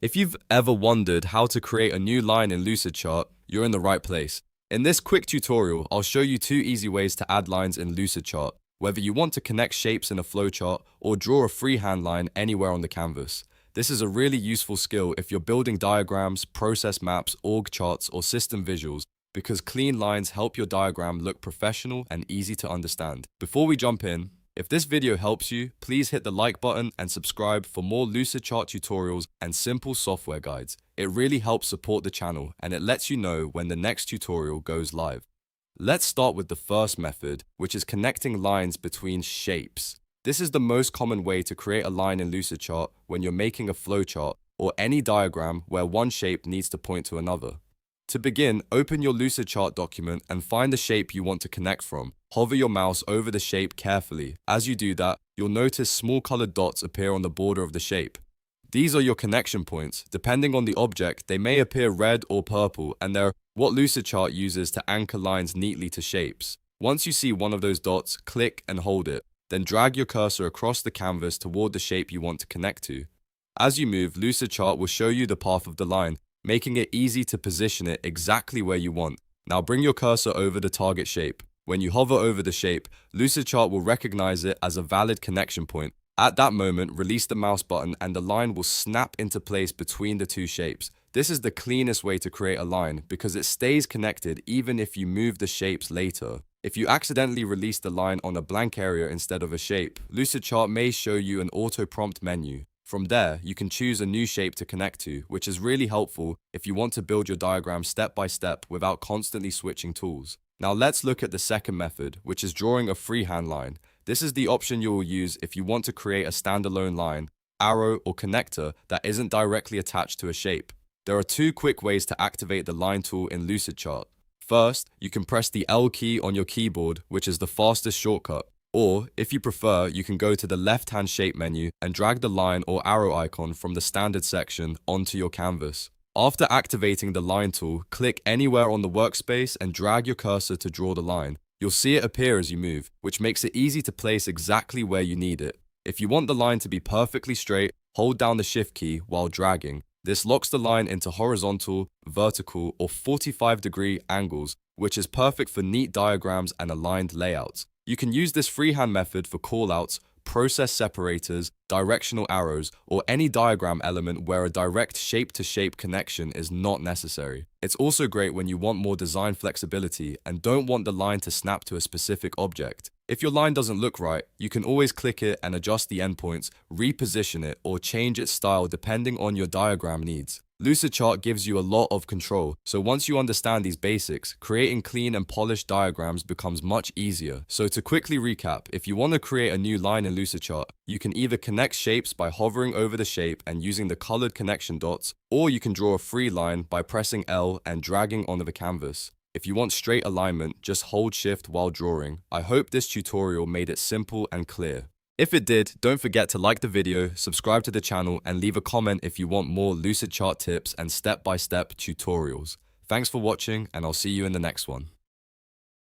If you've ever wondered how to create a new line in Lucidchart, you're in the right place. In this quick tutorial, I'll show you 2 easy ways to add lines in Lucidchart, whether you want to connect shapes in a flowchart or draw a freehand line anywhere on the canvas. This is a really useful skill if you're building diagrams, process maps, org charts, or system visuals, because clean lines help your diagram look professional and easy to understand. Before we jump in, if this video helps you, please hit the like button and subscribe for more Lucidchart tutorials and simple software guides. It really helps support the channel and it lets you know when the next tutorial goes live. Let's start with the first method, which is connecting lines between shapes. This is the most common way to create a line in Lucidchart when you're making a flowchart or any diagram where one shape needs to point to another. To begin, open your Lucidchart document and find the shape you want to connect from. Hover your mouse over the shape carefully. As you do that, you'll notice small colored dots appear on the border of the shape. These are your connection points. Depending on the object, they may appear red or purple, and they're what Lucidchart uses to anchor lines neatly to shapes. Once you see one of those dots, click and hold it. Then drag your cursor across the canvas toward the shape you want to connect to. As you move, Lucidchart will show you the path of the line, making it easy to position it exactly where you want. Now bring your cursor over the target shape. When you hover over the shape, Lucidchart will recognize it as a valid connection point. At that moment, release the mouse button and the line will snap into place between the two shapes. This is the cleanest way to create a line because it stays connected even if you move the shapes later. If you accidentally release the line on a blank area instead of a shape, Lucidchart may show you an auto prompt menu. From there, you can choose a new shape to connect to, which is really helpful if you want to build your diagram step by step without constantly switching tools. Now let's look at the second method, which is drawing a freehand line. This is the option you will use if you want to create a standalone line, arrow, or connector that isn't directly attached to a shape. There are 2 quick ways to activate the line tool in Lucidchart. First, you can press the L key on your keyboard, which is the fastest shortcut. Or, if you prefer, you can go to the left-hand shape menu and drag the line or arrow icon from the standard section onto your canvas. After activating the line tool, click anywhere on the workspace and drag your cursor to draw the line. You'll see it appear as you move, which makes it easy to place exactly where you need it. If you want the line to be perfectly straight, hold down the Shift key while dragging. This locks the line into horizontal, vertical, or 45-degree angles, which is perfect for neat diagrams and aligned layouts. You can use this freehand method for callouts, process separators, directional arrows, or any diagram element where a direct shape-to-shape connection is not necessary. It's also great when you want more design flexibility and don't want the line to snap to a specific object. If your line doesn't look right, you can always click it and adjust the endpoints, reposition it, or change its style depending on your diagram needs. Lucidchart gives you a lot of control, so once you understand these basics, creating clean and polished diagrams becomes much easier. So to quickly recap, if you want to create a new line in Lucidchart, you can either connect shapes by hovering over the shape and using the colored connection dots, or you can draw a free line by pressing L and dragging onto the canvas. If you want straight alignment, just hold Shift while drawing. I hope this tutorial made it simple and clear. If it did, don't forget to like the video, subscribe to the channel, and leave a comment if you want more Lucidchart tips and step-by-step tutorials. Thanks for watching, and I'll see you in the next one.